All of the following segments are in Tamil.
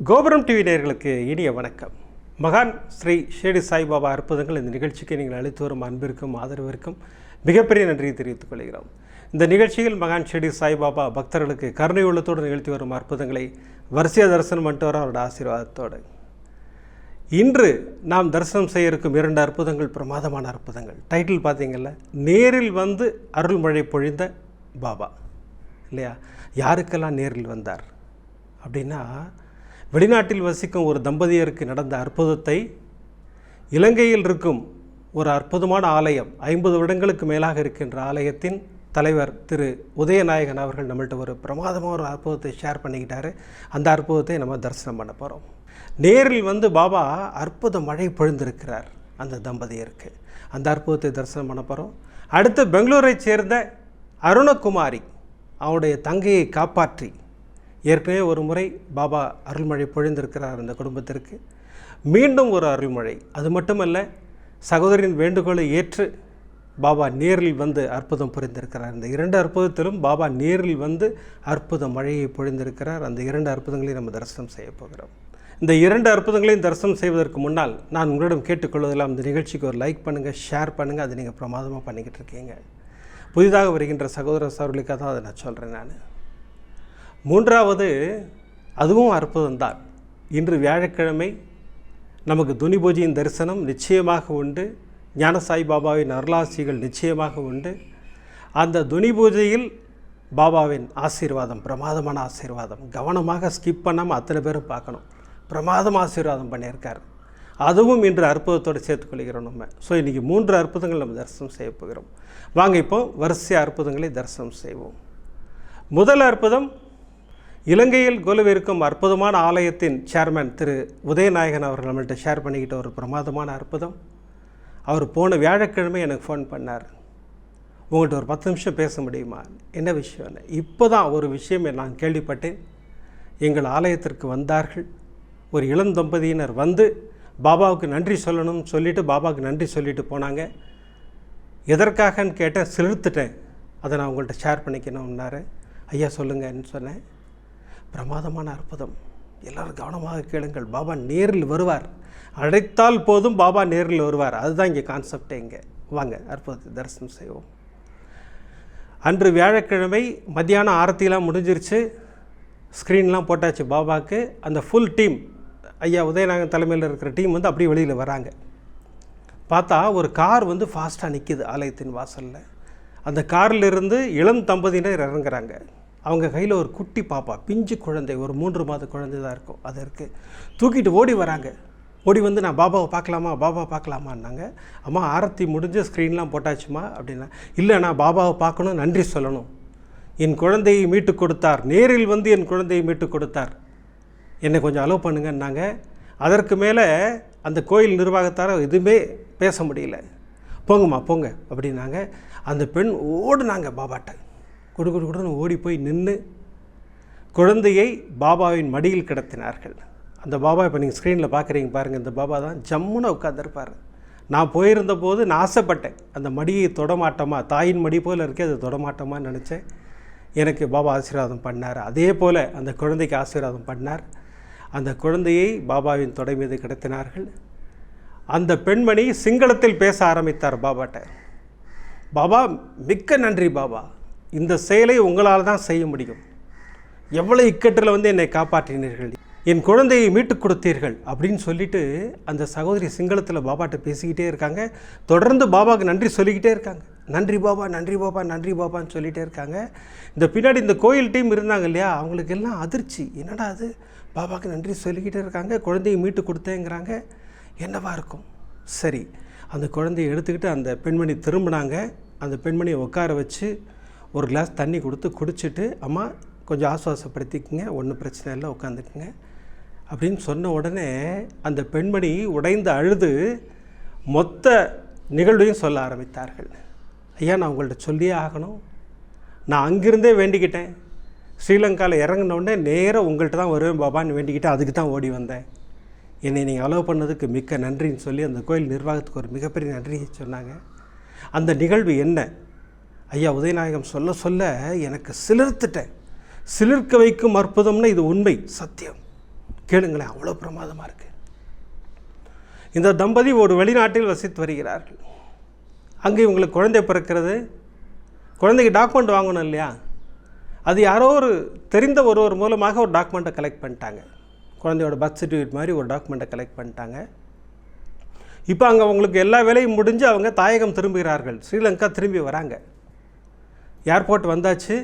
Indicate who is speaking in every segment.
Speaker 1: கோபுரம் டிவி நேயர்களுக்கு இனிய வணக்கம். மகான் ஸ்ரீ ஷிரடி சாய்பாபா அற்புதங்கள் இந்த நிகழ்ச்சிக்கு நீங்கள் அளித்து வரும் அன்பிற்கும் ஆதரவிற்கும் மிகப்பெரிய நன்றியை தெரிவித்துக் கொள்கிறோம். இந்த நிகழ்ச்சியில் மகான் ஷிரடி சாய்பாபா பக்தர்களுக்கு கருணை உள்ளத்தோடு நிகழ்த்தி வரும் அற்புதங்களை வரிசையாக தரிசனம் பண்ணிட்டு வர அவரோட ஆசீர்வாதத்தோடு இன்று நாம் தரிசனம் செய்ய இருக்கும் 2 அற்புதங்கள் பிரமாதமான அற்புதங்கள். டைட்டில் பார்த்தீங்கல்ல, நேரில் வந்து அருள்மழை பொழிந்த பாபா இல்லையா? யாருக்கெல்லாம் நேரில் வந்தார் அப்படின்னா, வெளிநாட்டில் வசிக்கும் ஒரு தம்பதியருக்கு நடந்த அற்புதத்தை இலங்கையில் இருக்கும் ஒரு அற்புதமான ஆலயம், 50 வருடங்களுக்கு மேலாக இருக்கின்ற ஆலயத்தின் தலைவர் திரு உதயநாயகன் அவர்கள் நம்மள்கிட்ட ஒரு பிரமாதமான ஒரு அற்புதத்தை ஷேர் பண்ணிக்கிட்டாரு. அந்த அற்புதத்தை நம்ம தரிசனம் பண்ண போகிறோம். நேரில் வந்து பாபா அற்புத மழை பொழிந்திருக்கிறார் அந்த தம்பதியருக்கு. அந்த அற்புதத்தை தரிசனம் பண்ண போகிறோம். அடுத்து பெங்களூரை சேர்ந்த அருணகுமாரி, அவனுடைய தங்கையை காப்பாற்றி ஏற்கனவே ஒரு முறை பாபா அருள்மழை பொழிந்திருக்கிறார் அந்த குடும்பத்திற்கு. மீண்டும் ஒரு அருள்மழை. அது மட்டுமல்ல, சகோதரின் வேண்டுகோளை ஏற்று பாபா நேரில் வந்து அற்புதம் புரிந்திருக்கிறார். இந்த 2 அற்புதத்திலும் பாபா நேரில் வந்து அற்புத மழையை பொழிந்திருக்கிறார். அந்த 2 அற்புதங்களையும் நம்ம தரிசனம் செய்ய போகிறோம். இந்த 2 அற்புதங்களையும் தரிசனம் செய்வதற்கு முன்னால் நான் உங்களிடம் கேட்டுக்கொள்வதெல்லாம், இந்த நிகழ்ச்சிக்கு ஒரு லைக் பண்ணுங்கள், ஷேர் பண்ணுங்கள். அதை நீங்கள் பிரமாதமாக பண்ணிக்கிட்டு இருக்கீங்க. புதிதாக வருகின்ற சகோதர சகோதரிக்காக தான் அதை நான் சொல்கிறேன். நான் 3வது அதுவும் அற்புதம்தான். இன்று வியாழக்கிழமை நமக்கு துனி பூஜையின் தரிசனம் நிச்சயமாக உண்டு. ஞான சாய்பாபாவின் அருளாசிகள் நிச்சயமாக உண்டு. அந்த துனி பூஜையில் பாபாவின் ஆசீர்வாதம், பிரமாதமான ஆசீர்வாதம், கவனமாக ஸ்கிப் பண்ணாமல் அத்தனை பேரும் பார்க்கணும். பிரமாதம் ஆசீர்வாதம் பண்ணியிருக்கார். அதுவும் இன்று அற்புதத்தோடு சேர்த்துக்கொள்கிறோம் நம்ம. ஸோ இன்றைக்கி 3 அற்புதங்கள் நம்ம தரிசனம் செய்ய போகிறோம். வாங்க இப்போ வரிசை அற்புதங்களை தரிசனம் செய்வோம். முதல் அற்புதம், இலங்கையில் கொலுவிருக்கும் அற்புதமான ஆலயத்தின் சேர்மன் திரு உதயநாயகன் அவர்கள் நம்மள்கிட்ட ஷேர் பண்ணிக்கிட்ட ஒரு பிரமாதமான அற்புதம். அவர் போன வியாழக்கிழமை எனக்கு ஃபோன் பண்ணார். உங்கள்கிட்ட ஒரு 10 நிமிஷம் பேச முடியுமா? என்ன விஷயம்? இப்போ தான் ஒரு விஷயம் நான் கேள்விப்பட்டேன். எங்கள் ஆலயத்திற்கு வந்தார்கள் ஒரு இளம் தம்பதியினர். வந்து பாபாவுக்கு நன்றி சொல்லணும்னு சொல்லிவிட்டு பாபாவுக்கு நன்றி சொல்லிட்டு போனாங்க. எதற்காகன்னு கேட்டேன், சிலிர்த்துட்டேன். அதை நான் உங்கள்கிட்ட ஷேர் பண்ணிக்கணும்னாரு. ஐயா சொல்லுங்கன்னு சொன்னேன். பிரமாதமான அற்புதம், எல்லோரும் கவனமாக கேளுங்கள். பாபா நேரில் வருவார். அழைத்தால் போதும் பாபா நேரில் வருவார். அதுதான் இங்கே கான்செப்டே. இங்கே வாங்க அற்புதத்தை தரிசனம் செய்வோம். அன்று வியாழக்கிழமை மத்தியானம் ஆரத்திலாம் முடிஞ்சிருச்சு. ஸ்க்ரீன்லாம் போட்டாச்சு பாபாவுக்கு. அந்த ஃபுல் டீம், ஐயா உதயநாயகன் தலைமையில் இருக்கிற டீம் வந்து அப்படியே வெளியில் வராங்க. பார்த்தா ஒரு கார் வந்து ஃபாஸ்ட்டாக நிற்கிது ஆலயத்தின் வாசலில். அந்த காரிலிருந்து இளம் தம்பதியினர் இறங்குறாங்க. அவங்க கையில் ஒரு குட்டி பாப்பா, பிஞ்சு குழந்தை, ஒரு 3 மாத குழந்தை தான் இருக்கும். அது இருக்குது. தூக்கிட்டு ஓடி வராங்க. ஓடி வந்து நான் பாபாவை பார்க்கலாமா, பாபா பார்க்கலாமான்னாங்க. அம்மா ஆரத்தி முடிஞ்சு ஸ்க்ரீன்லாம் போட்டாச்சுமா அப்படின்னா. இல்லை, நான் பாபாவை பார்க்கணும், நன்றி சொல்லணும். என் குழந்தையை மீட்டு கொடுத்தார், நேரில் வந்து என் குழந்தையை மீட்டு கொடுத்தார், என்னை கொஞ்சம் அலோவ் பண்ணுங்கன்னாங்க. அதற்கு மேலே அந்த கோயில் நிர்வாகத்தார எதுவுமே பேச முடியல. போங்கம்மா போங்க அப்படின்னாங்க. அந்த பெண் ஓடுனாங்க பாபாட்ட. கொடுன்னு ஓடி போய் நின்று குழந்தையை பாபாவின் மடியில் கிடத்தினார்கள். அந்த பாபா இப்போ நீங்கள் ஸ்க்ரீனில் பார்க்குறீங்க பாருங்கள். இந்த பாபா தான் ஜம்முன்னு உட்காந்துருப்பார். நான் போயிருந்த போது நான் ஆசைப்பட்டேன், அந்த மடியை தொடமாட்டோமா, தாயின் மடி போல் இருக்கே, அதை தொடமாட்டோமான்னு நினச்சேன். எனக்கு பாபா ஆசீர்வாதம் பண்ணார். அதே போல் அந்த குழந்தைக்கு ஆசீர்வாதம் பண்ணார். அந்த குழந்தையை பாபாவின் தொடை மீது கிடத்தினார்கள். அந்த பெண்மணி சிங்களத்தில் பேச ஆரம்பித்தார் பாபாட்ட. பாபா, மிக்க நன்றி பாபா, இந்த செயலை உங்களால் தான் செய்ய முடியும். எவ்வளோ இக்கட்டில் வந்து என்னை காப்பாற்றினீர்கள், என் குழந்தையை மீட்டு கொடுத்தீர்கள் அப்படின்னு சொல்லிட்டு அந்த சகோதரி சிங்களத்தில் பாபாட்ட பேசிக்கிட்டே இருக்காங்க. தொடர்ந்து பாபாவுக்கு நன்றி சொல்லிக்கிட்டே இருக்காங்க. நன்றி பாபா, நன்றி பாபா, நன்றி பாபான்னு சொல்லிகிட்டே இருக்காங்க. இந்த பின்னாடி இந்த கோயில் டீம் இருந்தாங்க இல்லையா, அவங்களுக்கு எல்லாம் அதிர்ச்சி. என்னடா அது, பாபாவுக்கு நன்றி சொல்லிக்கிட்டே இருக்காங்க, குழந்தையை மீட்டு கொடுத்தேங்கிறாங்க, என்னவா இருக்கும்? சரி, அந்த குழந்தையை எடுத்துக்கிட்டு அந்த பெண்மணி திரும்பினாங்க. அந்த பெண்மணியை உட்கார வச்சு ஒரு கிளாஸ் தண்ணி கொடுத்து குடிச்சிட்டு, அம்மா கொஞ்சம் ஆசுவாசப்படுத்திக்குங்க, ஒன்றும் பிரச்சனை இல்லை, உட்காந்துக்குங்க அப்படின்னு சொன்ன உடனே அந்த பெண்மணி உடைந்து அழுது மொத்த நிகழ்வையும் சொல்ல ஆரம்பித்தார்கள். ஐயா, நான் உங்கள்கிட்ட சொல்லியே ஆகணும். நான் அங்கிருந்தே வேண்டிக்கிட்டேன். ஸ்ரீலங்காவில் இறங்கினோடனே நேராக உங்கள்கிட்ட தான் வருவேன் பாபான்னு வேண்டிக்கிட்டேன். அதுக்கு தான் ஓடி வந்தேன். என்னை நீங்கள் அலோவ் பண்ணதுக்கு மிக்க நன்றின்னு சொல்லி அந்த கோயில் நிர்வாகத்துக்கு ஒரு மிகப்பெரிய நன்றியை சொன்னாங்க. அந்த நிகழ்வு என்ன, ஐயா உதயநாயகம் சொல்ல சொல்ல எனக்கு சிலிர்த்துட்டேன். சிலிர்க்க வைக்கும் அற்புதம்னா இது உண்மை, சத்தியம். கேளுங்களேன், அவ்வளோ பிரமாதமாக இருக்குது. இந்த தம்பதி ஒரு வெளிநாட்டில் வசித்து வருகிறார்கள். அங்கே இவங்களுக்கு குழந்தை பிறக்கிறது. குழந்தைக்கு டாக்குமெண்ட் வாங்கணும் இல்லையா? அது யாரோ ஒரு தெரிந்த ஒருவர் மூலமாக ஒரு டாக்குமெண்ட்டை கலெக்ட் பண்ணிட்டாங்க. குழந்தையோட பர்த் சர்டிஃபிகேட் மாதிரி ஒரு டாக்குமெண்ட்டை கலெக்ட் பண்ணிட்டாங்க. இப்போ அங்கே அவங்களுக்கு எல்லா வேலையும் முடிஞ்சு அவங்க தாயகம் திரும்புகிறார்கள். ஸ்ரீலங்கா திரும்பி வராங்க. ஏர்போர்ட் வந்தாச்சு,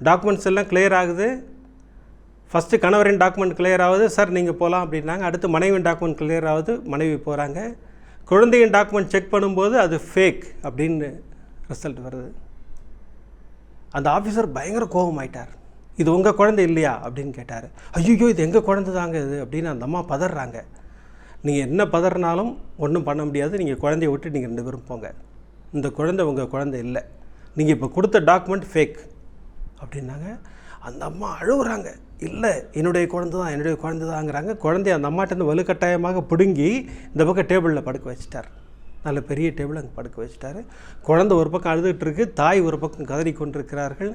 Speaker 1: டாக்குமெண்ட்ஸ் எல்லாம் கிளியர் ஆகுது. ஃபஸ்ட்டு கணவரின் டாக்குமெண்ட் கிளியர் ஆகுது, சார் நீங்கள் போகலாம் அப்படின்னாங்க. அடுத்து மனைவியின் டாக்குமெண்ட் கிளியர் ஆகுது, மனைவி போகிறாங்க. குழந்தையின் டாக்குமெண்ட் செக் பண்ணும்போது அது ஃபேக் அப்படின்னு ரிசல்ட் வருது. அந்த ஆஃபீஸர் பயங்கர கோபமாயிட்டார். இது உங்கள் குழந்தை இல்லையா அப்படின்னு கேட்டார். ஐயோ, இது எங்கள் குழந்தை தாங்க இது அப்படின்னு அந்த அம்மா பதறாங்க. நீங்கள் என்ன பதறினாலும் ஒன்றும் பண்ண முடியாது, நீங்கள் குழந்தைய விட்டு நீங்கள் 2 பேரும் போங்க. இந்த குழந்தை உங்கள் குழந்தை இல்லை, நீங்கள் இப்போ கொடுத்த டாக்குமெண்ட் ஃபேக் அப்படின்னாங்க. அந்த அம்மா அழுகுறாங்க. இல்லை, என்னுடைய குழந்தை தாங்கிறாங்க. குழந்தைய அந்த அம்மாட்டேருந்து வலுக்கட்டாயமாக பிடுங்கி இந்த பக்கம் டேபிளில் படுக்க வச்சுட்டார். நல்ல பெரிய டேபிள் அங்கே படுக்க வச்சுட்டாரு. குழந்தை ஒரு பக்கம் அழுதுகிட்டு இருக்கு, தாய் ஒரு பக்கம் கதறி கொண்டிருக்கிறார்கள்.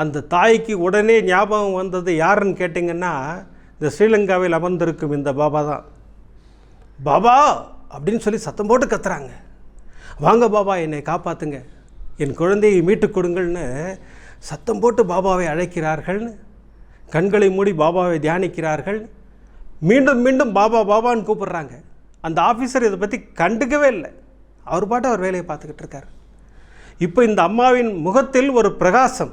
Speaker 1: அந்த தாய்க்கு உடனே ஞாபகம் வந்தது யாருன்னு கேட்டிங்கன்னா, இந்த ஸ்ரீலங்காவில் அமர்ந்திருக்கும் இந்த பாபா தான். பாபா அப்படின்னு சொல்லி சத்தம் போட்டு கத்துறாங்க. வாங்க பாபா, என்னை காப்பாற்றுங்க, என் குழந்தையை மீட்டுக் கொடுங்கள்னு சத்தம் போட்டு பாபாவை அழைக்கிறார்கள். கண்களை மூடி பாபாவை தியானிக்கிறார்கள். மீண்டும் மீண்டும் பாபா பாபான்னு கூப்பிடுறாங்க. அந்த ஆஃபீஸர் இதை பற்றி கண்டுக்கவே இல்லை. அவர் பாட்டு அவர் வேலையை பார்த்துக்கிட்டு இருக்கார். இப்போ இந்த அம்மாவின் முகத்தில் ஒரு பிரகாசம்,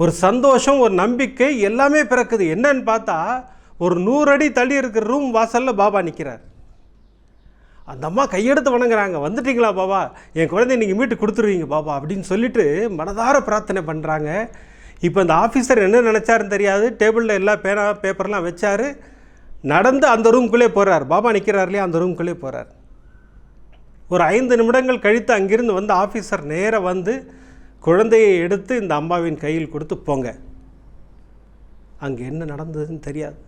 Speaker 1: ஒரு சந்தோஷம், ஒரு நம்பிக்கை எல்லாமே பிறக்குது. என்னன்னு பார்த்தா, ஒரு 100 அடி தள்ளி இருக்கிற ரூம் வாசலில் பாபா நிற்கிறார். அந்த அம்மா கையெடுத்து வணங்குறாங்க. வந்துட்டீங்களா பாபா, என் குழந்தைய நீங்கள் மீட்டு கொடுத்துருவீங்க பாபா அப்படின்னு சொல்லிட்டு மனதார பிரார்த்தனை பண்ணுறாங்க. இப்போ இந்த ஆஃபீஸர் என்ன நினச்சாருன்னு தெரியாது. டேபிளில் எல்லா பேப்பர்லாம் வச்சார். நடந்து அந்த ரூம்குள்ளே போகிறார். பாபா நிற்கிறார் இல்லையா, அந்த ரூம்குள்ளே போகிறார். ஒரு 5 நிமிடங்கள் கழித்து அங்கிருந்து வந்து ஆஃபீஸர் நேராக வந்து குழந்தையை எடுத்து இந்த அம்மாவின் கையில் கொடுத்து போங்க. அங்கே என்ன நடந்ததுன்னு தெரியாது.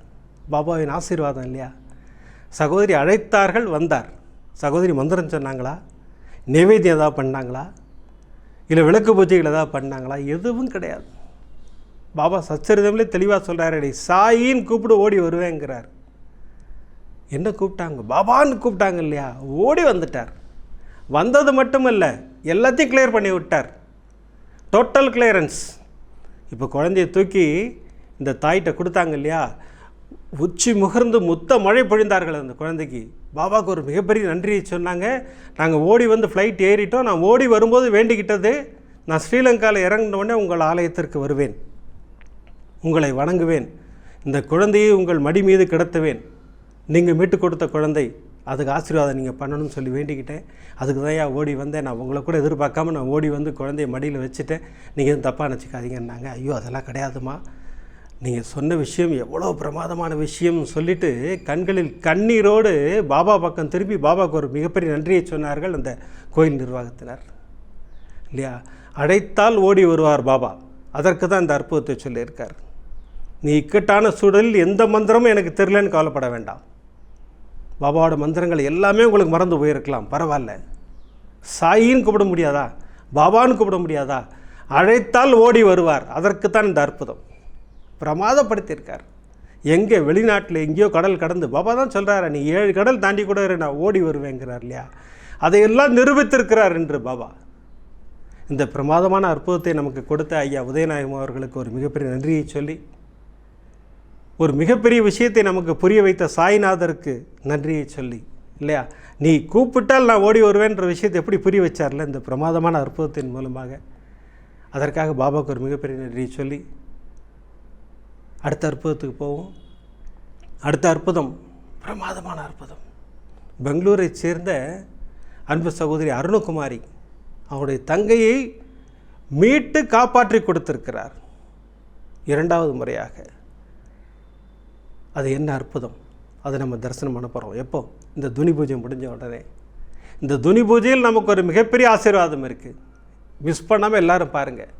Speaker 1: பாபாவின் ஆசீர்வாதம் இல்லையா. சகோதரி அழைத்தார்கள், வந்தார். சகோதரி மந்திரம் சொன்னாங்களா, நைவேத்தியம் ஏதாவது பண்ணாங்களா, இல்லை விளக்கு பூஜைகள் ஏதாவது பண்ணாங்களா? எதுவும் கிடையாது. பாபா சச்சரிதம்லேயே தெளிவாக சொல்கிறாரு, சாயின்னு கூப்பிடு ஓடி வருவேங்கிறார். என்ன கூப்பிட்டாங்க? பாபான்னு கூப்பிட்டாங்க இல்லையா, ஓடி வந்துட்டார். வந்தது மட்டுமல்ல, எல்லாத்தையும் கிளியர் பண்ணி விட்டார். Total clearance. இப்போ குழந்தைய தூக்கி இந்த தாய்கிட்ட கொடுத்தாங்க இல்லையா, உச்சி முகர்ந்து முத்த மழை பொழிந்தார்கள் அந்த குழந்தைக்கு. பாபாவுக்கு ஒரு மிகப்பெரிய நன்றியை சொன்னாங்க. நாங்கள் ஓடி வந்து ஃப்ளைட் ஏறிட்டோம். நான் ஓடி வரும்போது வேண்டிக்கிட்டது, நான் ஸ்ரீலங்காவில் இறங்கினோடனே உங்கள் ஆலயத்திற்கு வருவேன், உங்களை வணங்குவேன், இந்த குழந்தையை உங்கள் மடி மீது கிடத்துவேன், நீங்கள் மீட்டு கொடுத்த குழந்தை, அதுக்கு ஆசீர்வாதம் நீங்கள் பண்ணணும்னு சொல்லி வேண்டிக்கிட்டேன். அதுக்கு தான் ஓடி வந்தேன். நான் உங்களை கூட எதிர்பார்க்காம நான் ஓடி வந்து குழந்தைய மடியில் வச்சுட்டேன், நீங்கள் எதுவும் தப்பாக நினச்சிக்காதீங்கன்னாங்க. ஐயோ, அதெல்லாம் கிடையாதுமா, நீங்கள் சொன்ன விஷயம் எவ்வளோ பிரமாதமான விஷயம்னு சொல்லிவிட்டு கண்களில் கண்ணீரோடு பாபா பக்கம் திரும்பி பாபாவுக்கு ஒரு மிகப்பெரிய நன்றியை சொன்னார்கள் அந்த கோயில் நிர்வாகத்தினர் இல்லையா. அழைத்தால் ஓடி வருவார் பாபா. அதற்கு தான் இந்த அற்புதத்தை சொல்லியிருக்கார். நீ இக்கட்டான சூழலில் எந்த மந்திரமும் எனக்கு தெரியலன்னு கவலைப்பட வேண்டாம். பாபாவோட மந்திரங்கள் எல்லாமே உங்களுக்கு மறந்து போயிருக்கலாம், பரவாயில்ல. சாயின்னு கூப்பிட முடியாதா, பாபான்னு கூப்பிட முடியாதா? அழைத்தால் ஓடி வருவார். அதற்கு தான் இந்த அற்புதம் பிரமாதப்படுத்தியிருக்கார். எங்கே, வெளிநாட்டில் எங்கேயோ கடல் கடந்து பாபா தான் சொல்கிறாரு, நீ 7 கடல் தாண்டி கூட நான் ஓடி வருவேங்கிறார் இல்லையா. அதையெல்லாம் நிரூபித்திருக்கிறார் என்று பாபா. இந்த பிரமாதமான அற்புதத்தை நமக்கு கொடுத்த ஐயா உதயநாயகம் அவர்களுக்கு ஒரு மிகப்பெரிய நன்றியை சொல்லி, ஒரு மிகப்பெரிய விஷயத்தை நமக்கு புரிய வைத்த சாய்நாதருக்கு நன்றியை சொல்லி இல்லையா, நீ கூப்பிட்டால் நான் ஓடி வருவேன்ற விஷயத்தை எப்படி புரிய வச்சார்ல இந்த பிரமாதமான அற்புதத்தின் மூலமாக. அதற்காக பாபாவுக்கு ஒரு மிகப்பெரிய நன்றியை சொல்லி அடுத்த அற்புதத்துக்கு போவோம். அடுத்த அற்புதம் பிரமாதமான அற்புதம். பெங்களூரை சேர்ந்த அன்பு சகோதரி அருணகுமாரி அவருடைய தங்கையை மீட்டு காப்பாற்றி கொடுத்திருக்கிறார் 2வது முறையாக. அது என்ன அற்புதம், அதை நம்ம தரிசனம் பண்ண போகிறோம். எப்போ? இந்த துனி பூஜை முடிஞ்ச உடனே. இந்த துனி பூஜையில் நமக்கு ஒரு மிகப்பெரிய ஆசீர்வாதம் இருக்குது. மிஸ் பண்ணாமல் எல்லோரும் பாருங்கள்.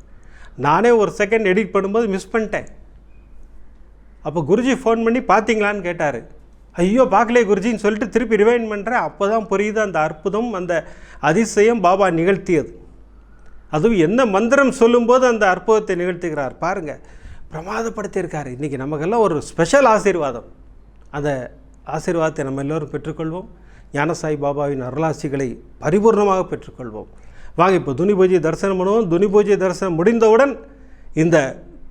Speaker 1: நானே ஒரு செகண்ட் எடிட் பண்ணும்போது மிஸ் பண்ணிட்டேன். அப்போ குருஜி ஃபோன் பண்ணி பார்த்தீங்களான்னு கேட்டார். ஐயோ, பார்க்கலையே குருஜின்னு சொல்லிட்டு திருப்பி ரிவைண்ட் பண்ணுறேன். அப்போ தான் புரியுது அந்த அற்புதம், அந்த அதிசயம் பாபா நிகழ்த்தியது. அதுவும் என்ன மந்திரம் சொல்லும்போது அந்த அற்புதத்தை நிகழ்த்துகிறார் பாருங்கள். பிரமாதப்படுத்தியிருக்காரு. இன்றைக்கி நமக்கெல்லாம் ஒரு ஸ்பெஷல் ஆசீர்வாதம். அந்த ஆசீர்வாதத்தை நம்ம எல்லோரும் பெற்றுக்கொள்வோம். ஞானசாய் பாபாவின் அருளாசிகளை பரிபூர்ணமாக பெற்றுக்கொள்வோம். வாங்க இப்போ துனி பூஜை தரிசனம் பண்ணுவோம். துனி பூஜை தரிசனம் முடிந்தவுடன் இந்த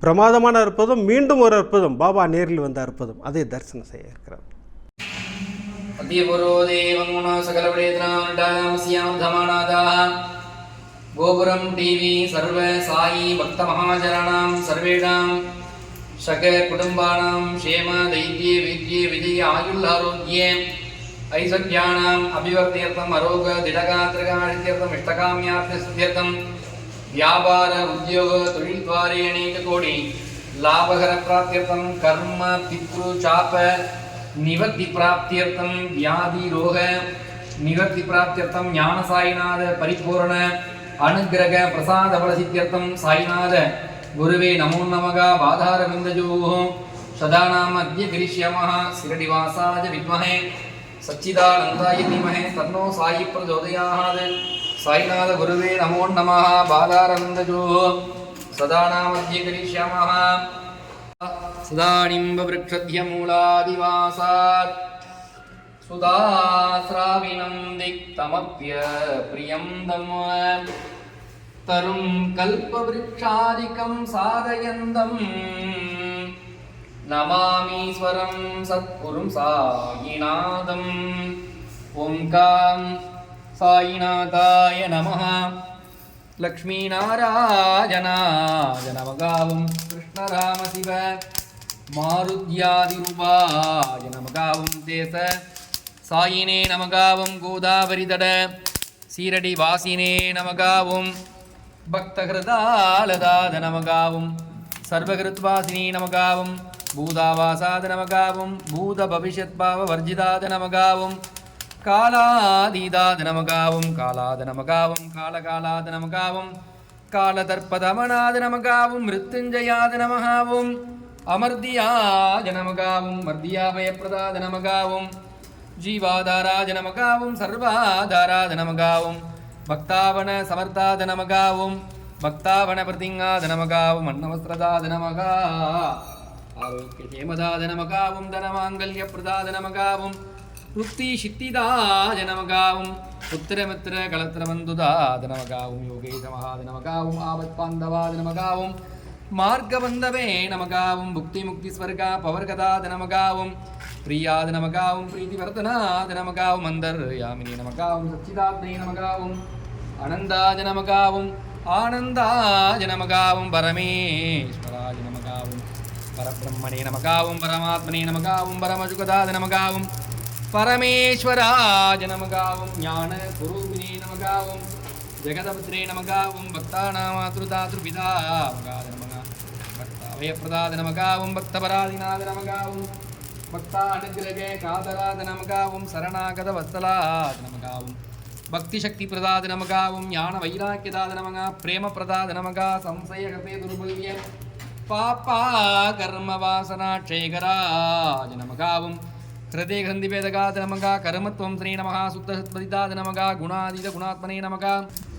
Speaker 1: பிரமாதமான அற்புதம், மீண்டும் ஒரு அற்புதம், பாபா நேரில் வந்த அற்புதம், அதை தரிசனம் செய்ய இருக்கிறார்.
Speaker 2: கோபுரம் டிவி சர்வ சாயி பக்த மகாஜனானாம் சர்வேஷாம் சக குடும்பானாம் க்ஷேம தைத்யே வித்யே விஜய ஆயுள் ஆரோக்கியே ஐஸ்வர்யானாம் அபிவர்த்தியர்த்தம் அரோக திடகாத்திரகாணித்யர்த்தம் இஷ்டகாமியார்த்த சித்தியர்த்தம் வியாபார உத்தியோக தொழில் துவாரே அநேக கோடி லாபகர பிராப்தியர்த்தம் கர்ம பித்ரு சாப நிவர்த்தி பிராப்தியர்த்தம் வியாதி ரோக நிவர்த்தி பிராப்தியர்த்தம் ஞான சாயிநாத பரிபூரண அனுகிரக பிரசாத பலசித்தியர்த்தம் சாயிநாத குருவே நமோ நமக பாதார விந்தஜோः சதாநாம அத்ய கிரிஷ்யாமः சிரடிவாசாய வித்மஹே சச்சிதானந்தாய தீமஹே தன்னோ சாயி பிரச்சோதயாத். சாயிநாத குருவே நமோ நமः பாதார விந்தஜோः சதாநாம அத்ய கிரிஷ்யாமः சதானிம்ப விருக்ஷத்ய மூலாதிவாசாத் சுதாஸ்ராவினம் திக்தமப்ய பிரியம் தம் தரும் கல்பவ்ருக்ஷாதிகம் சாதயந்தம் நமாமீஸ்வரம் சத்குரும் சாயிநாதம். ஓம்காம் சாயிநாதாய நமः. லக்ஷ்மீநாராயணாய நமகாவும் கிருஷ்ணராம சிவ மாருத்யாதிரூபாய நமகாவும் தேச சாயினே நமகாவும் கோதாவரி தட சீரடி வாசினே நமகாவும் பக்தஹிருதாலதாத நமகாவும் சர்வகிருத்வாசினி நமகாவும் பூதாவாசாத நமகாவும் பூத பவிஷ்யத் பாவ வர்ஜிதாத நமகாவும் காலாதீதாத நமகாவும் காலாத நமகாவும் காலகாலாத நமகாவும் காலதர்ப்பதமனாத நமகாவும் மிருத்யுஞ்சயாத நமகாவும் அமர்தியாஜ நமகாவும் மர்தியாபயப்பிரதாத நமகாவும் ஜீவாதாராஜ நமகாவும் சர்வாதாராத நமகாவும் பக்தாவன சமர்த்தாத நமகாவும் பக்தாவன பிரதிங்காத நமகாவும் அன்னவஸ்திரதாத நமகா ஆரோக்கிய ஜேமதாத நமகாவும் தனமாங்கல்ய பிரதாத நமகாவும் ருக்தி சித்திதாஜ நமகாவும் புத்திரமித்திர கலத்திரபந்துதாத நமகாவும் யோகேஷ மகாத நமகாவும் ஆபத் பாந்தவாத நமகாவும் மார்க்கபந்தவே நமகாவும் புக்தி முக்தி ஸ்வர்கா பவர்கதாத நமகாவும் பிரியாத நமகாவும் பிரீதிவர்தனாத நமகாவும் அந்தர்யாமினி நமகாவும் சச்சிதாத்மே நமகாவும் அனந்தாஜ நமகாவும் ஆனந்தாஜ நமகாவும் பரமேஸ்வராஜ நமகாவும் பரபிரம்மணே நமகாவும் பரமாத்மனே நமகாவும் பரமசுகதாத நமகாவும் பரமேஸ்வராஜ நமகாவும் ஞான குரூபினே நமகாவும் ஜெகதபத்ரே நமகாவும் பக்தாநாமாத்ருதாத்ருபிதா நமகாத நமகா பக்தாவயப்பிரதாத நமகாவும் பக்தபராதிநாத நமகாவும் பக்தா அனுகிரகே காதராத நமகாவும் சரணாகத வத்சலாத நமகாவும் பக்தி சக்தி பிரதாத நமகாவும் ஞான வைராக்கியதாத நமகா பிரேம பிரதாத நமகா சம்சயகதே துர்பல்ய பாப்பா கர்ம வாசனா க்ஷேகராஜ நமகாவும் ஹிருதே கிரந்தி வேதகாத நமகா கர்மத்வம் ஸ்ரீ நமகா சுத்த சத்பதிதாத நமகா குணாதீத குணாத்மனே நமகா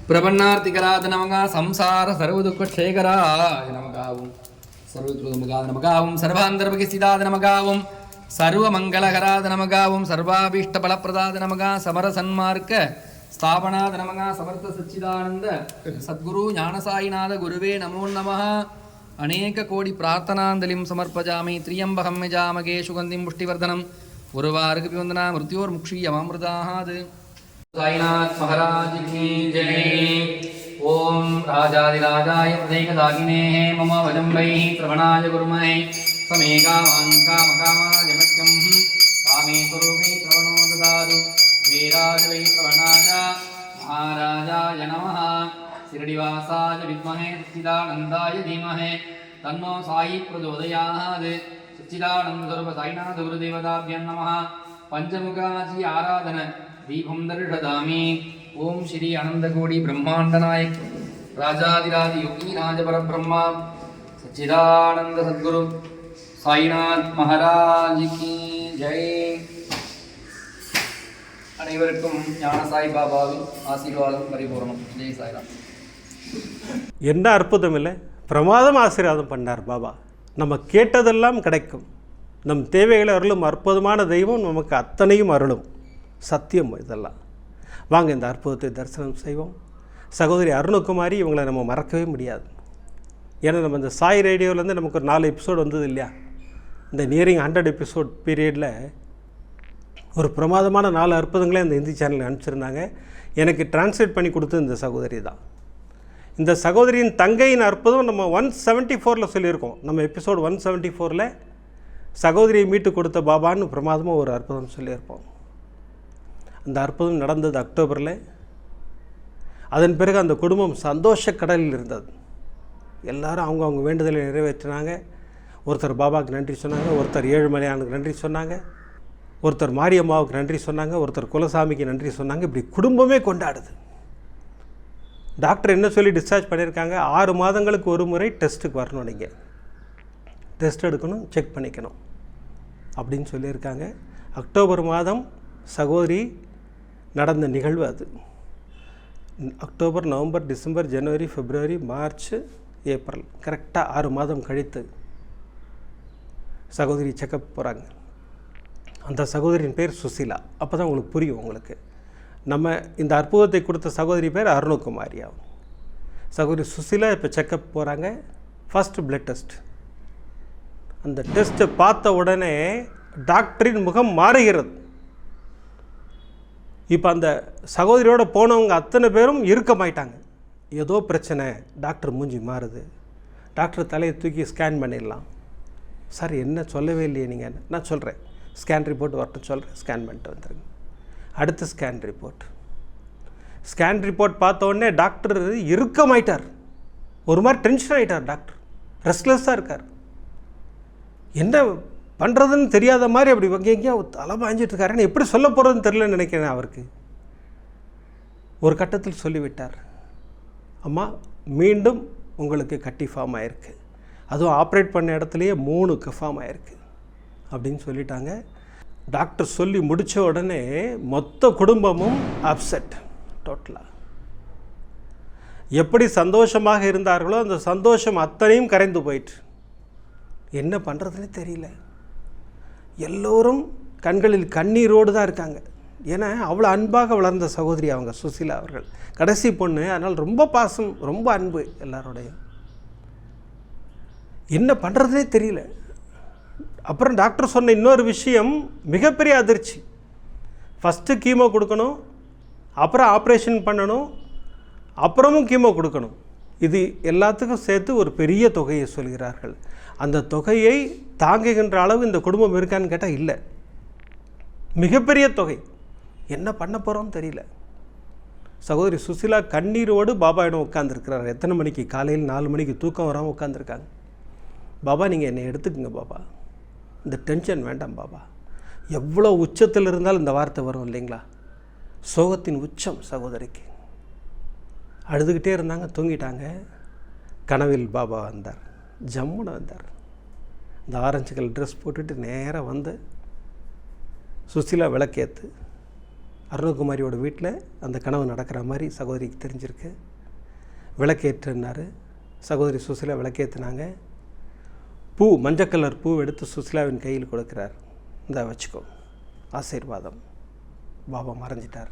Speaker 2: பிரபன்னார்த்திகராத நமகா சம்சார சர்வதுக்க க்ஷேகராஜ நமகாவும் சர்வதுமுகாத நமகாவும் சர்வாந்தர்பகிஸ்திதாத நமகாவும் சர்வமங்களகராத நமகாவும் சர்வாபீஷ்ட பலப்பிரதாத நமகா சமர சன்மார்க்க ஸ்தாபனாத நமகா சமர்த்த சச்சிதானந்த சத்குரு ஞானசாயிநாத குருவே நமோ நமः. அநேக கோடி பிரார்த்தனாந்தலிம் சமர்ப்பஜாமி திரியம்பகம் யஜாமகே சுகந்திம் புஷ்டிவர்தனம் உருவாருக்கு பிவந்தனா மிருத்யோர் முக்ஷீயமாமிருதாது. சாய்நாத் மகாராஜ் கி ஜெய். ஓம் ராஜாதிராஜாய பிரதேகதாகினே மம வஜம்பைः శ్రవణாய குருமஹே சமேகாமான் காமகாமாய மத்யம் காமேஸ்வரோகை శ్రవణோ ததாது. வீராஜவை శ్రవణாய மகாராஜாய நமः. சிரடிவாசாய வித்மஹே சச்சிதானந்தாய தீமஹே தன்னோ சாயி பிரச்சோதயாத். சச்சிதானந்த ஸ்வரூப சாய்நாத குருதேவதாபியம் நமः. பஞ்சமுகாஜி ஆராதன தீபம் தர்ஷதாமி. ஓம் ஸ்ரீ அனந்தகோடி பிரம்மாண்ட நாயக் ராஜாதிராதி யோகி ராஜ பரபிரம்மா சச்சிதானந்த சத்குரு சாய்நாத் மகாராஜ் கி ஜெய். அனைவருக்கும் ஞானசாய் பாபாவின் ஆசீர்வாதம் பரிபூர்ணம். ஜெய் சாய்ராம்.
Speaker 1: என்ன அற்புதம் இல்லை, பிரமாதம் ஆசீர்வாதம் பண்ணார் பாபா. நம்ம கேட்டதெல்லாம் கிடைக்கும். நம் தேவைகளை அருளும் அற்புதமான தெய்வம் நமக்கு அத்தனையும் அருளும். சத்தியம் இதெல்லாம். வாங்க இந்த அற்புதத்தை தரிசனம் செய்வோம். சகோதரி அருணகுமாரி, இவங்களை நம்ம மறக்கவே முடியாது. ஏன்னா நம்ம இந்த சாய் ரேடியோவிலேருந்து நமக்கு ஒரு 4 எபிசோடு வந்தது இல்லையா? இந்த நியரிங் 100 எபிசோட் பீரியடில் ஒரு பிரமாதமான 4 அற்புதங்களே அந்த ஹிந்தி சேனலில் அனுப்பிச்சிருந்தாங்க. எனக்கு டிரான்ஸ்லேட் பண்ணி கொடுத்தது இந்த சகோதரி தான். இந்த சகோதரியின் தங்கையின் அற்புதம் நம்ம 174 சொல்லியிருக்கோம். நம்ம எபிசோடு 174 சகோதரியை மீட்டு கொடுத்த பாபான்னு பிரமாதமாக ஒரு அற்புதம் சொல்லியிருப்போம். அந்த அற்புதம் நடந்தது அக்டோபரில். அதன் பிறகு அந்த குடும்பம் சந்தோஷ கடலில் இருந்தது. எல்லாரும் அவங்க வேண்டுதலை நிறைவேற்றினாங்க. ஒருத்தர் பாபாவுக்கு நன்றி சொன்னாங்க, ஒருத்தர் ஏழுமலையானுக்கு நன்றி சொன்னாங்க, ஒருத்தர் மாரியம்மாவுக்கு நன்றி சொன்னாங்க, ஒருத்தர் குலசாமிக்கு நன்றி சொன்னாங்க. இப்படி குடும்பமே கொண்டாடுது. டாக்டர் என்ன சொல்லி டிஸ்சார்ஜ் பண்ணியிருக்காங்க? 6 மாதங்களுக்கு ஒரு முறை டெஸ்ட்டுக்கு வரணும், நீங்கள் டெஸ்ட் எடுக்கணும், செக் பண்ணிக்கணும் அப்படின்னு சொல்லியிருக்காங்க. அக்டோபர் மாதம் சகோதரி நடந்த நிகழ்வு அது. அக்டோபர், நவம்பர், டிசம்பர், ஜனவரி, பிப்ரவரி, மார்ச், ஏப்ரல், கரெக்டாக 6 மாதம் கழித்து சகோதரி செக்கப் போகிறாங்க. அந்த சகோதரியின் பேர் சுசிலா. அப்போ தான் உங்களுக்கு புரியும். உங்களுக்கு நம்ம இந்த அற்புதத்தை கொடுத்த சகோதரி பேர் அருணகுமாரியா. சகோதரி சுசிலா இப்போ செக்கப் போகிறாங்க. First blood test. அந்த டெஸ்ட்டை பார்த்த உடனே டாக்டரின் முகம் மாறுகிறது. இப்போ அந்த சகோதரியோடு போனவங்க அத்தனை பேரும் இறுக்கமாயிட்டாங்க. ஏதோ பிரச்சனை, டாக்டர் மூஞ்சி மாறுது. டாக்டர் தலையை தூக்கி ஸ்கேன் பண்ணிடலாம். சார் என்ன சொல்லவே இல்லையே நீங்கள்? நான் சொல்கிறேன், ஸ்கேன் ரிப்போர்ட் வரட்டும் சொல்கிறேன், ஸ்கேன் பண்ணிட்டு வந்துடுங்க. அடுத்த ஸ்கேன் ரிப்போர்ட் பார்த்த உடனே டாக்டர் இறுக்கமாயிட்டார். ஒரு மாதிரி டென்ஷன் ஆகிட்டார். டாக்டர் ரெஸ்ட்லெஸ்ஸாக இருக்கார். என்ன பண்ணுறதுன்னு தெரியாத மாதிரி அப்படி எங்கேயும் தலை பாஞ்சிட்டு இருக்காருன்னு எப்படி சொல்ல போகிறதுன்னு தெரியலன்னு நினைக்கிறேன். அவருக்கு ஒரு கட்டத்தில் சொல்லிவிட்டார், அம்மா மீண்டும் உங்களுக்கு கட்டி ஃபார்ம் ஆகிருக்கு, அதுவும் ஆப்ரேட் பண்ண இடத்துலையே 3 ஃபார்ம் ஆகிருக்கு அப்படின்னு சொல்லிட்டாங்க. டாக்டர் சொல்லி முடித்த உடனே மொத்த குடும்பமும் அப்செட் டோட்டலாக. எப்படி சந்தோஷமாக இருந்தார்களோ அந்த சந்தோஷம் அத்தனையும் கரைந்து போயிட்டு. என்ன பண்ணுறதுனே தெரியல. எல்லோரும் கண்களில் கண்ணீரோடு தான் இருக்காங்க. ஏன்னா அவ்வளோ அன்பாக வளர்ந்த சகோதரி அவங்க சுசிலா அவர்கள். கடைசி பொண்ணு, அதனால் ரொம்ப பாசம், ரொம்ப அன்பு எல்லாரோடையும். என்ன பண்ணுறதுனே தெரியல. அப்புறம் டாக்டர் சொன்ன இன்னொரு விஷயம் மிகப்பெரிய அதிர்ச்சி. ஃபஸ்ட்டு கீமோ கொடுக்கணும், அப்புறம் ஆப்ரேஷன் பண்ணணும், அப்புறமும் கீமோ கொடுக்கணும். இது எல்லாத்துக்கும் சேர்த்து ஒரு பெரிய தொகையை சொல்கிறார்கள். அந்த தொகையை தாங்குகின்ற அளவு இந்த குடும்பம் இருக்கான்னு கேட்டால் இல்லை. மிகப்பெரிய தொகை. என்ன பண்ண போகிறோம்னு தெரியல. சகோதரி சுசிலா கண்ணீரோடு பாபாவிடம் உட்காந்துருக்கிறார். எத்தனை மணிக்கு? காலையில் 4 மணிக்கு தூக்கம் வராமல் உட்காந்துருக்காங்க. பாபா நீங்கள் என்னை எடுத்துக்கங்க பாபா, இந்த டென்ஷன் வேண்டாம் பாபா. எவ்வளோ உச்சத்தில் இருந்தாலும் இந்த வார்த்தை வரும் இல்லைங்களா? சோகத்தின் உச்சம் சகோதரிக்கு. அழுதுகிட்டே இருந்தாங்க, தூங்கிட்டாங்க. கனவில் பாபா வந்தார். ஜம்முன்னு வந்தார். இந்த ஆரஞ்சு கலர் ட்ரெஸ் போட்டுட்டு நேராக வந்து சுசிலா விளக்கேற்று. அருணகுமாரியோட வீட்டில் அந்த கனவு நடக்கிற மாதிரி சகோதரிக்கு தெரிஞ்சிருக்கு. விளக்கேற்றுனார். சகோதரி சுசிலா விளக்கேற்றினாங்க. பூ, மஞ்சள் கலர் பூ எடுத்து சுசிலாவின் கையில் கொடுக்குறார். இந்த வச்சுக்கோ, ஆசீர்வாதம். பாபா மறைஞ்சிட்டார்.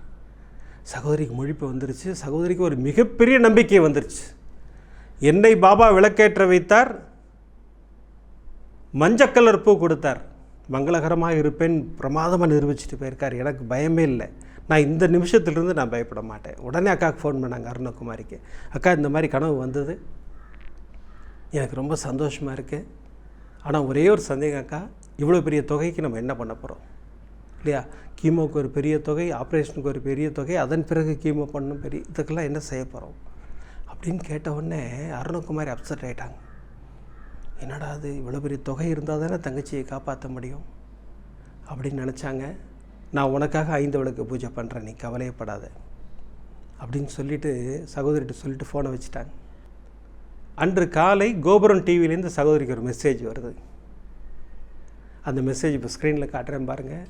Speaker 1: சகோதரிக்கு முழிப்பு வந்துருச்சு. சகோதரிக்கு ஒரு மிகப்பெரிய நம்பிக்கை வந்துருச்சு. என்னை பாபா விளக்கேற்ற வைத்தார், மஞ்சள் கலர் பூ கொடுத்தார், மங்களகரமாக இருப்பேன், பிரமாதமாக நிரூபிச்சுட்டு போயிருக்கார். எனக்கு பயமே இல்லை. நான் இந்த நிமிஷத்துலேருந்து நான் பயப்பட மாட்டேன். உடனே அக்காவுக்கு ஃபோன் பண்ணாங்க, அருணகுமாரிக்கு. அக்கா இந்த மாதிரி கனவு வந்தது, எனக்கு ரொம்ப சந்தோஷமாக இருக்குது. ஆனால் ஒரே ஒரு சந்தேகம் அக்கா, இவ்வளோ பெரிய தொகைக்கு நம்ம என்ன பண்ண போகிறோம் இல்லையா? கீமோக்கு ஒரு பெரிய தொகை, ஆப்ரேஷனுக்கு ஒரு பெரிய தொகை, அதன் பிறகு கீமோ பண்ணணும், பெரிய இதுக்கெல்லாம் என்ன செய்ய போகிறோம் அப்படின்னு கேட்ட உடனே அருணகுமாரி அப்செட் ஆகிட்டாங்க. என்னடா அது, இவ்வளோ பெரிய தொகை இருந்தால் தானே தங்கச்சியை காப்பாற்ற முடியும் அப்படின்னு நினச்சாங்க. நான் உனக்காக 5 விளக்கு பூஜை பண்ணுறேன், நீ கவலையப்படாத அப்படின்னு சொல்லிவிட்டு சகோதரிகிட்ட சொல்லிவிட்டு ஃபோனை வச்சுட்டாங்க. அன்று காலை கோபுரம் டிவிலேருந்து சகோதரிக்கு ஒரு மெசேஜ் வருது. அந்த மெசேஜ் இப்போ ஸ்க்ரீனில் காட்டுறேன் பாருங்கள்.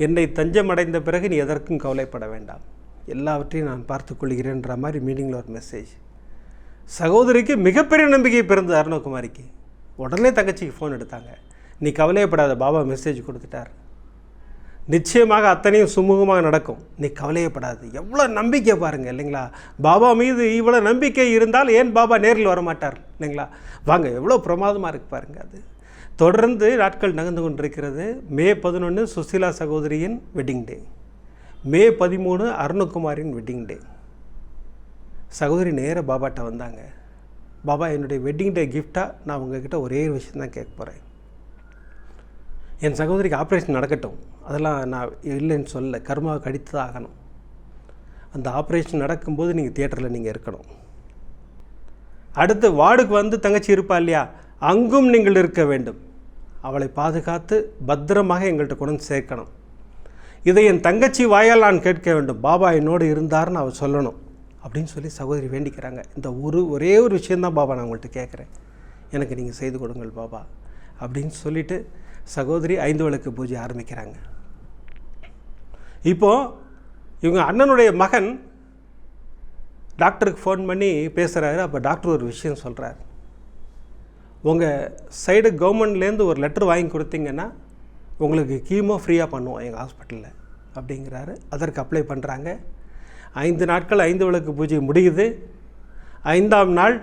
Speaker 1: என்னை தஞ்சம் அடைந்த பிறகு நீ எதற்கும் கவலைப்பட வேண்டாம், எல்லாவற்றையும் நான் பார்த்து கொள்கிறேன்ற மாதிரி மீனிங்கில் ஒரு மெசேஜ். சகோதரிக்கு மிகப்பெரிய நம்பிக்கை பிறந்தது. அருணகுமாரிக்கு உடனே தங்கச்சிக்கு ஃபோன் எடுத்தாங்க. நீ கவலையப்படாத, பாபா மெசேஜ் கொடுத்துட்டார், நிச்சயமாக அத்தனையும் சுமூகமாக நடக்கும், நீ கவலையப்படாது. எவ்வளோ நம்பிக்கை பாருங்கள் இல்லைங்களா? பாபா மீது இவ்வளோ நம்பிக்கை இருந்தால் ஏன் பாபா நேரில் வரமாட்டார் இல்லைங்களா? வாங்க, எவ்வளோ பிரமாதமாக இருக்குது பாருங்கள். அது தொடர்ந்து நாட்கள் நகர்ந்து கொண்டிருக்கிறது. மே 11 சுசீலா சகோதரியின் வெட்டிங் டே, மே 13 அருணகுமாரின் வெட்டிங் டே. சகோதரி நேராக பாபாட்ட வந்தாங்க. பாபா, என்னுடைய வெட்டிங் டே கிஃப்டாக நான் உங்ககிட்ட ஒரே விஷயம் தான் கேட்க போகிறேன். என் சகோதரிக்கு ஆப்ரேஷன் நடக்கட்டும், அதெல்லாம் நான் இல்லைன்னு சொல்ல, கர்மாவை கடித்து தான் ஆகணும். அந்த ஆப்ரேஷன் நடக்கும்போது நீங்கள் தியேட்டரில் நீங்கள் இருக்கணும். அடுத்து வார்டுக்கு வந்து தங்கச்சி இருப்பா இல்லையா, அங்கும் நீங்கள் இருக்க வேண்டும். அவளை பாதுகாத்து பத்திரமாக எங்கள்கிட்ட கொண்டு சேர்க்கணும். இதை என் தங்கச்சி வாயால் நான் கேட்க வேண்டும். பாபா என்னோடு இருந்தார்னு அவள் சொல்லணும் அப்படின்னு சொல்லி சகோதரி வேண்டிக்கிறாங்க. இந்த ஒரே ஒரு விஷயந்தான் பாபா நான் உங்கள்கிட்ட கேட்குறேன், எனக்கு நீங்கள் செய்து கொடுங்கள் பாபா அப்படின்னு சொல்லிவிட்டு சகோதரி 5 விளக்கு பூஜை ஆரம்பிக்கிறாங்க. இப்போது இவங்க அண்ணனுடைய மகன் டாக்டருக்கு ஃபோன் பண்ணி பேசுகிறாரு. அப்போ டாக்டர் ஒரு விஷயம் சொல்கிறார், உங்கள் சைடு கவர்மெண்ட்லேருந்து ஒரு லெட்டர் வாங்கி கொடுத்தீங்கன்னா உங்களுக்கு கீமோ ஃப்ரீயாக பண்ணுவோம் எங்கள் ஹாஸ்பிட்டலில் அப்படிங்கிறாரு. அதற்கு அப்ளை பண்ணுறாங்க. 5 நாட்கள் 5 விளக்கு பூஜை முடியுது. 5ஆம் நாள்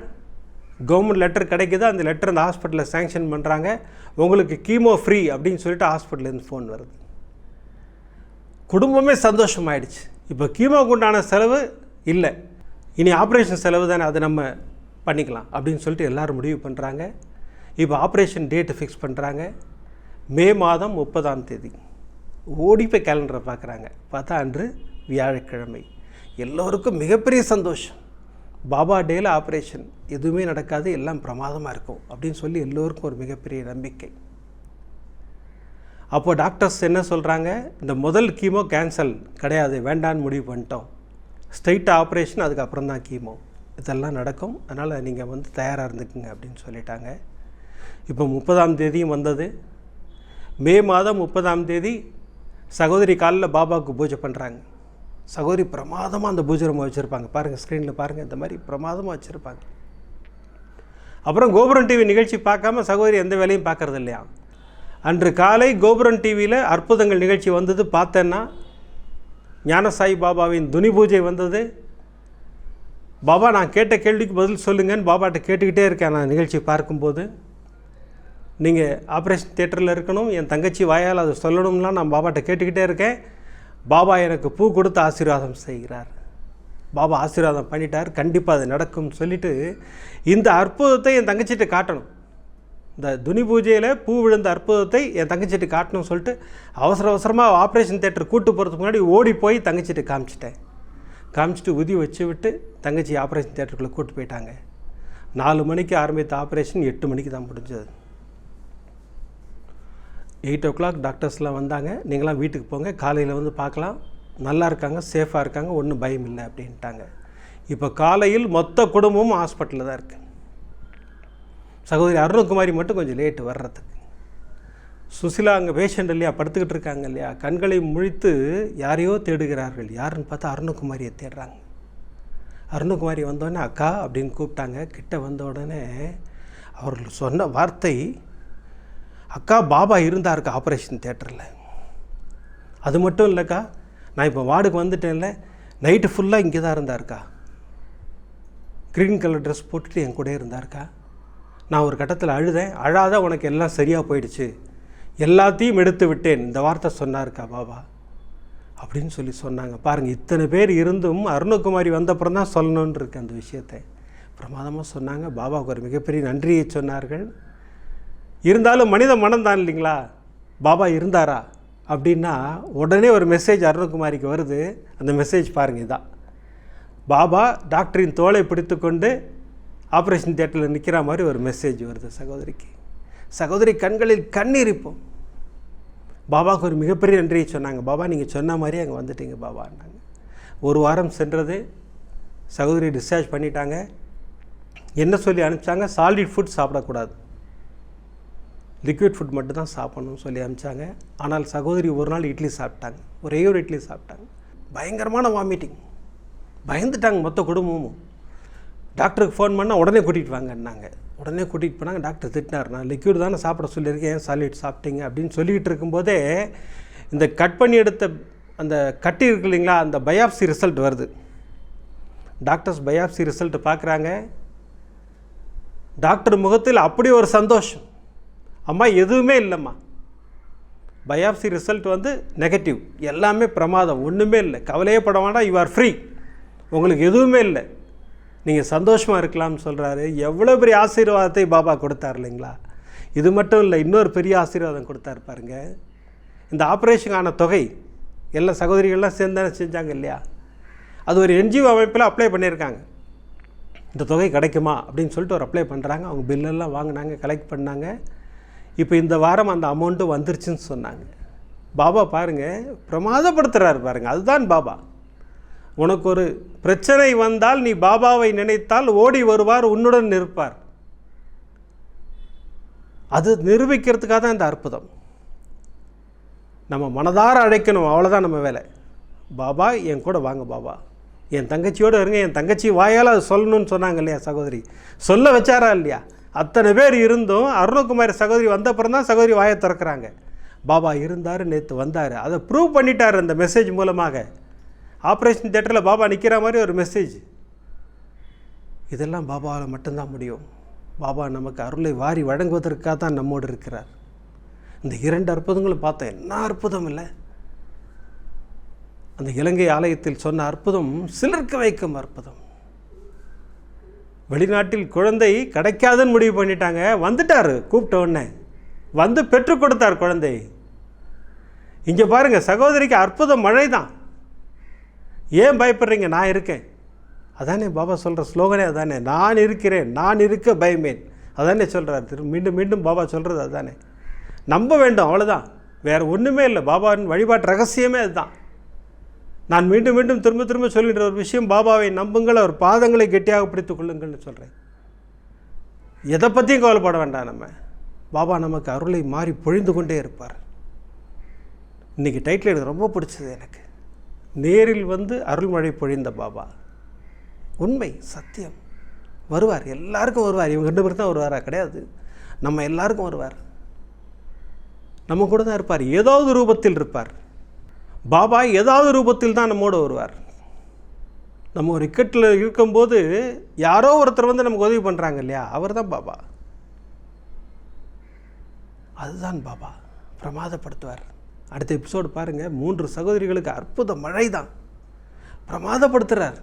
Speaker 1: கவர்மெண்ட் லெட்டர் கிடைக்குது. அந்த லெட்டர் அந்த ஹாஸ்பிட்டலில் சேங்ஷன் பண்ணுறாங்க. உங்களுக்கு கீமோ ஃப்ரீ அப்படின்னு சொல்லிட்டு ஹாஸ்பிட்டல்லேருந்து ஃபோன் வருது. குடும்பமே சந்தோஷமாயிடுச்சு. இப்போ கீமோக்கு உண்டான செலவு இல்லை, இனி ஆப்ரேஷன் செலவு தானே, அதை நம்ம பண்ணிக்கலாம் அப்படின்னு சொல்லிட்டு எல்லோரும் முடிவு பண்ணுறாங்க. இப்போ ஆப்ரேஷன் டேட்டு ஃபிக்ஸ் பண்ணுறாங்க. மே மாதம் 30ஆம் தேதி. ஓடி போய் கேலண்டரை பார்க்குறாங்க. பார்த்தா அன்று வியாழக்கிழமை. எல்லோருக்கும் மிகப்பெரிய சந்தோஷம். பாபா டேயில் ஆப்ரேஷன், எதுவுமே நடக்காது, எல்லாம் பிரமாதமாக இருக்கும் அப்படின்னு சொல்லி எல்லோருக்கும் ஒரு மிகப்பெரிய நம்பிக்கை. அப்போது டாக்டர்ஸ் என்ன சொல்கிறாங்க, இந்த முதல் கீமோ கேன்சல் கிடையாது, வேண்டான்னு முடிவு பண்ணிட்டோம், ஸ்ட்ரைட்டாக ஆப்ரேஷன், அதுக்கப்புறம் தான் கீமோ, இதெல்லாம் நடக்கும், அதனால் நீங்கள் வந்து தயாராக இருந்துக்குங்க அப்படின்னு சொல்லிட்டாங்க. இப்போ 30ஆம் தேதியும் வந்தது. மே மாதம் 30ஆம் தேதி சகோதரி காலில் பாபாவுக்கு பூஜை பண்ணுறாங்க. சகோதரி பிரமாதமாக அந்த பூஜை ரூமை வச்சுருப்பாங்க. பாருங்கள், ஸ்க்ரீனில் பாருங்கள், இந்த மாதிரி பிரமாதமாக வச்சுருப்பாங்க. அப்புறம் கோபுரம் டிவி நிகழ்ச்சி பார்க்காம சகோதரி எந்த வேலையும் பார்க்குறது இல்லையா. அன்று காலை கோபுரம் டிவியில் அற்புதங்கள் நிகழ்ச்சி வந்தது. பார்த்தேன்னா ஞானசாய் பாபாவின் துனி பூஜை வந்தது. பாபா நான் கேட்ட கேள்விக்கு பதில் சொல்லுங்கன்னு பாபாட்ட கேட்டுக்கிட்டே இருக்கேன். நான் நிகழ்ச்சி பார்க்கும்போது, நீங்கள் ஆப்ரேஷன் தியேட்டரில் இருக்கணும், என் தங்கச்சி வாயால் அதை சொல்லணும்லாம் நான் பாபாட்ட கேட்டுக்கிட்டே இருக்கேன். பாபா எனக்கு பூ கொடுத்து ஆசீர்வாதம் செய்கிறார். பாபா ஆசீர்வாதம் பண்ணிட்டார், கண்டிப்பாக அது நடக்கும்னு சொல்லிவிட்டு இந்த அற்புதத்தை என் தங்கச்சிட்ட காட்டணும். இந்த துனி பூஜையில் பூ விழுந்த அற்புதத்தை என் தங்கச்சிட்டு காட்டணும்னு சொல்லிட்டு அவசரமாக ஆப்ரேஷன் தியேட்டர் கூட்டு போகிறதுக்கு முன்னாடி ஓடி போய் தங்கச்சிட்டு காமிச்சிட்டு உதி வச்சு விட்டு தங்கச்சி ஆப்ரேஷன் தியேட்டருக்குள்ளே கூட்டு போயிட்டாங்க. 4 மணிக்கு ஆரம்பித்த ஆப்ரேஷன் 8 மணிக்கு தான் முடிஞ்சது. 8 o'clock டாக்டர்ஸ்லாம் வந்தாங்க. நீங்களாம் வீட்டுக்கு போங்க, காலையில் வந்து பார்க்கலாம், நல்லா இருக்காங்க, சேஃபாக இருக்காங்க, ஒன்றும் பயம் இல்லை அப்படின்ட்டாங்க. இப்போ காலையில் மொத்த குடும்பமும் ஹாஸ்பிட்டலில் தான் இருக்குது. சகோதரி அருணகுமாரி மட்டும் கொஞ்சம் லேட்டு வர்றதுக்கு. சுசிலா அங்கே பேஷண்ட் இல்லையா, படுத்துக்கிட்டு இருக்காங்க இல்லையா, கண்களை முழித்து யாரையோ தேடுகிறார்கள். யாருன்னு பார்த்தா அருணகுமாரியை தேடுறாங்க. அருணகுமாரி வந்தோடனே அக்கா அப்படின்னு கூப்பிட்டாங்க. கிட்ட வந்த உடனே அவர்கள் சொன்ன வார்த்தை, அக்கா பாபா இருந்தாருக்கா ஆப்ரேஷன் தியேட்டரில். அது மட்டும் இல்லைக்கா, நான் இப்போ வார்டுக்கு வந்துட்டேன்ல, நைட்டு ஃபுல்லாக இங்கே தான் இருந்தாருக்கா, க்ரீன் கலர் ட்ரெஸ் போட்டுட்டு என் கூட இருந்தாருக்கா. நான் ஒரு கட்டத்தில் அழுதேன், அழாத உனக்கு எல்லாம் சரியாக போயிடுச்சு, எல்லாத்தையும் எடுத்து விட்டேன், இந்த வார்த்தை சொன்னாருக்கா பாபா அப்படின்னு சொல்லி சொன்னாங்க. பாருங்கள், இத்தனை பேர் இருந்தும் அருணகுமாரி வந்தப்புறம் தான் சொல்லணுன்னு இருக்கு அந்த விஷயத்தை. பிரமாதமாக சொன்னாங்க. பாபாவுக்கு ஒரு மிகப்பெரிய நன்றியை சொன்னார்கள். இருந்தாலும் மனித மனம் தான் இல்லைங்களா, பாபா இருந்தாரா அப்படின்னா உடனே ஒரு மெசேஜ் அருணகுமாரிக்கு வருது. அந்த மெசேஜ் பாருங்கள், இதான். பாபா டாக்டரின் தோளை பிடித்து கொண்டு ஆப்ரேஷன் தியேட்டரில் நிற்கிற மாதிரி ஒரு மெசேஜ் வருது சகோதரிக்கு. சகோதரி கண்களில் கண்ணீரிப்போம். பாபாவுக்கு ஒரு மிகப்பெரிய நன்றியை சொன்னாங்க. பாபா நீங்கள் சொன்ன மாதிரி அங்கே வந்துட்டீங்க பாபான்னாங்க. 1 வாரம் சென்றது. சகோதரி டிஸ்சார்ஜ் பண்ணிட்டாங்க. என்ன சொல்லி அனுப்பிச்சாங்க, சாலிட் ஃபுட் சாப்பிடக்கூடாது, லிக்விட் ஃபுட் மட்டும் தான் சாப்பிடணும்னு சொல்லி அனுப்பிச்சாங்க. ஆனால் சகோதரி ஒரு நாள் இட்லி சாப்பிட்டாங்க, ஒரே ஒரு இட்லி சாப்பிட்டாங்க. பயங்கரமான வாமிட்டிங், பயந்துட்டாங்க மொத்த குடும்பமும். டாக்டருக்கு ஃபோன் பண்ணால் உடனே கூட்டிகிட்டு வாங்கன்னாங்க. உடனே கூட்டிகிட்டு போனாங்க. டாக்டர் திட்டினார், நான் லிக்விட் தானே சாப்பிட சொல்லியிருக்கேன், ஏன் சாலிட் சாப்பிட்டீங்க அப்படின்னு சொல்லிக்கிட்டு இருக்கும்போதே இந்த கட் பண்ணி எடுத்த அந்த கட்டி இருக்கு இல்லைங்களா, அந்த பயாப்சி ரிசல்ட் வருது. டாக்டர்ஸ் பயாப்சி ரிசல்ட் பார்க்குறாங்க. டாக்டர் முகத்தில் அப்படி ஒரு சந்தோஷம், அம்மா எதுவுமே இல்லைம்மா, பயாப்சி ரிசல்ட் வந்து நெகட்டிவ், எல்லாமே பிரமாதம், ஒன்றுமே இல்லை, கவலையே பட வேண்டாம், யூ ஆர் ஃப்ரீ, உங்களுக்கு எதுவுமே இல்லை, நீங்கள் சந்தோஷமாக இருக்கலாம்னு சொல்கிறாரு. எவ்வளோ பெரிய ஆசீர்வாதத்தை பாபா கொடுத்தார் இல்லைங்களா. இது மட்டும் இல்லை, இன்னொரு பெரிய ஆசீர்வாதம் கொடுத்தாரு பாருங்க. இந்த ஆப்ரேஷனுக்கான தொகை எல்லா சகோதரிகள்லாம் சேர்ந்தானே செஞ்சாங்க இல்லையா, அது ஒரு NGO அமைப்பில் அப்ளை பண்ணியிருக்காங்க. இந்த தொகை கிடைக்குமா அப்படின்னு சொல்லிட்டு ஒரு அப்ளை பண்ணுறாங்க. அவங்க பில்லெல்லாம் வாங்கினாங்க, கலெக்ட் பண்ணாங்க. இப்போ இந்த வாரம் அந்த அமௌண்ட்டு வந்துருச்சுன்னு சொன்னாங்க. பாபா பாருங்கள் பிரமாதப்படுத்துகிறாரு பாருங்கள். அதுதான் பாபா. உனக்கு ஒரு பிரச்சனை வந்தால் நீ பாபாவை நினைத்தால் ஓடி வருவார், உன்னுடன் இருப்பார். அது நிரூபிக்கிறதுக்காக தான் இந்த அற்புதம். நம்ம மனதார அழைக்கணும், அவ்வளோதான் நம்ம வேலை. பாபா என் கூட வாங்க, பாபா என் தங்கச்சியோடு இருங்க, என் தங்கச்சி வாயால் அது சொல்லணும்னு சொன்னாங்க இல்லையா சகோதரி, சொல்ல வச்சாரா இல்லையா. அத்தனை பேர் இருந்தும் அருணகுமாரி சகோதரி வந்தப்புறம் தான் சகோதரி வாயை திறக்கிறாங்க. பாபா இருந்தார், நேற்று வந்தார், அதை ப்ரூவ் பண்ணிட்டார் அந்த மெசேஜ் மூலமாக. ஆப்ரேஷன் தியேட்டரில் பாபா நிற்கிற மாதிரி ஒரு மெசேஜ். இதெல்லாம் பாபாவால் மட்டும்தான் முடியும். பாபா நமக்கு அருளை வாரி வழங்குவதற்காக தான் நம்மோடு இருக்கிறார். இந்த 2 அற்புதங்களும் பார்த்தேன், என்ன அற்புதம் இல்லை. அந்த இலங்கை ஆலயத்தில் சொன்ன அற்புதம் சிலர்க்க வைக்கும் அற்புதம். வெளிநாட்டில் குழந்தை கிடைக்காதுன்னு முடிவு பண்ணிட்டாங்க, வந்துட்டார், கூப்பிட்ட உடனே வந்து பெற்றுக் கொடுத்தார் குழந்தை. இங்கே பாருங்கள் சகோதரிக்கு அற்புதம் மழை தான். ஏன் பயப்படுறீங்க, நான் இருக்கேன். அதானே பாபா சொல்கிற ஸ்லோகனே அதானே, நான் இருக்கிறேன், நான் இருக்க பயமேன், அதானே சொல்கிறார். மீண்டும் மீண்டும் பாபா சொல்கிறது அதுதானே. நம்ப வேண்டும், அவ்வளோதான், வேறு ஒன்றுமே இல்லை. பாபாவின் வழிபாட்டு ரகசியமே அதுதான். நான் மீண்டும் மீண்டும் திரும்ப திரும்ப சொல்கின்ற ஒரு விஷயம், பாபாவை நம்புங்கள், அவர் பாதங்களை கெட்டியாக பிடித்து கொள்ளுங்கள்னு சொல்கிறேன். எதை பற்றியும் கவலைப்பட வேண்டாம். நம்ம பாபா நமக்கு அருளை மாறி பொழிந்து கொண்டே இருப்பார். இன்றைக்கி டைட்டில் எனக்கு ரொம்ப பிடிச்சது, எனக்கு நேரில் வந்து அருள்மழை பொழிந்த பாபா. உண்மை, சத்தியம். வருவார், எல்லாருக்கும் வருவார். இவங்க 2 பேர் தான் வருவாரா? கிடையாது, நம்ம எல்லாருக்கும் வருவார். நம்ம கூட தான் இருப்பார், ஏதாவது ரூபத்தில் இருப்பார். பாபா ஏதாவது ரூபத்தில் தான் நம்மோடு வருவார். நம்ம ஒரு இக்கட்டில் இருக்கும்போது யாரோ ஒருத்தர் வந்து நமக்கு உதவி பண்ணுறாங்க இல்லையா, அவர் தான் பாபா. அதுதான் பாபா பிரமாதப்படுத்துவார். அடுத்த எபிசோடு பாருங்கள், 3 சகோதரிகளுக்கு அற்புத மழை தான், பிரமாதப்படுத்துகிறார்.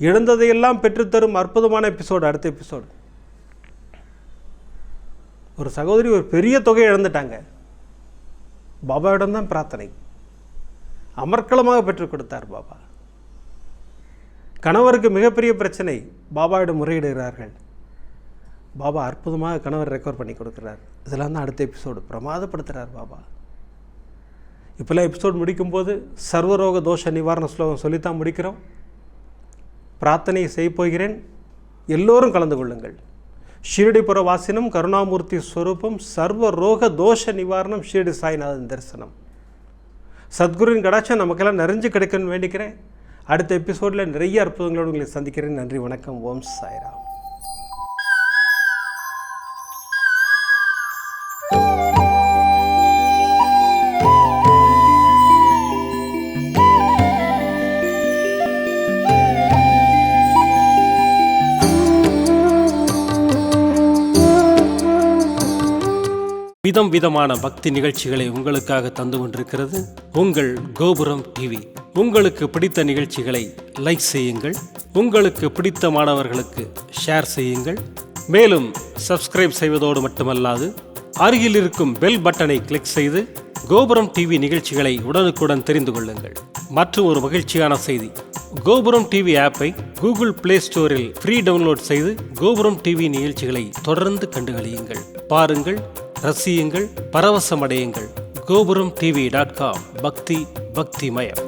Speaker 1: இழந்ததையெல்லாம் பெற்றுத்தரும் அற்புதமான எபிசோடு அடுத்த எபிசோடு. ஒரு சகோதரி ஒரு பெரிய தொகையை இழந்துட்டாங்க, பாபாவிடம் தான் பிரார்த்தனை, அமர்க்களமாக பெற்றுக் கொடுத்தார் பாபா. கணவருக்கு மிகப்பெரிய பிரச்சனை, பாபாவிடம் முறையிடுகிறார்கள். பாபா அற்புதமாக கணவர் ரெக்கவர் பண்ணி கொடுக்குறார். இதெல்லாம் தான் அடுத்த எபிசோடு, பிரமாதப்படுத்துகிறார் பாபா. இப்போல்லாம் எபிசோடு முடிக்கும்போது சர்வரோக தோஷ நிவாரண ஸ்லோகம் சொல்லித்தான் முடிக்கிறோம். பிரார்த்தனை செய்ய போகிறேன், எல்லோரும் கலந்து கொள்ளுங்கள். ஷீரடிபுர வாசினம் கருணாமூர்த்தி ஸ்வரூபம் சர்வ ரோக தோஷ நிவாரணம் ஷீரடி சாய்நாதன் தரிசனம். சத்குருவின் கடாட்சம் நமக்கெல்லாம் நிறைஞ்சு கிடைக்குன்னு வேண்டிக்கிறேன். அடுத்த எபிசோடில் நிறைய அற்புதங்களோடு உங்களை சந்திக்கிறேன். நன்றி, வணக்கம், ஓம் சாய்ராம். விதம் விதமான பக்தி நிகழ்ச்சிகளை உங்களுக்காக தந்து கொண்டிருக்கிறது உங்கள் கோபுரம் டிவி. உங்களுக்கு பிடித்த நிகழ்ச்சிகளை லைக் செய்யுங்கள், உங்களுக்கு பிடித்த மாணவர்களுக்கு ஷேர் செய்யுங்கள். மேலும் சப்ஸ்கிரைப் செய்வதோடு மட்டுமல்லாது அருகில் இருக்கும் பெல் பட்டனை கிளிக் செய்து கோபுரம் டிவி நிகழ்ச்சிகளை உடனுக்குடன் தெரிந்து கொள்ளுங்கள். மற்றும் ஒரு மகிழ்ச்சியான செய்தி, கோபுரம் டிவி ஆப்பை கூகுள் பிளே ஸ்டோரில் ஃப்ரீ டவுன்லோட் செய்து கோபுரம் டிவி நிகழ்ச்சிகளை தொடர்ந்து கண்டுகளியுங்கள், பாருங்கள், ரசியுங்கள், பரவசமடையுங்கள். gopuramtv.com பக்தி பக்திமயம்.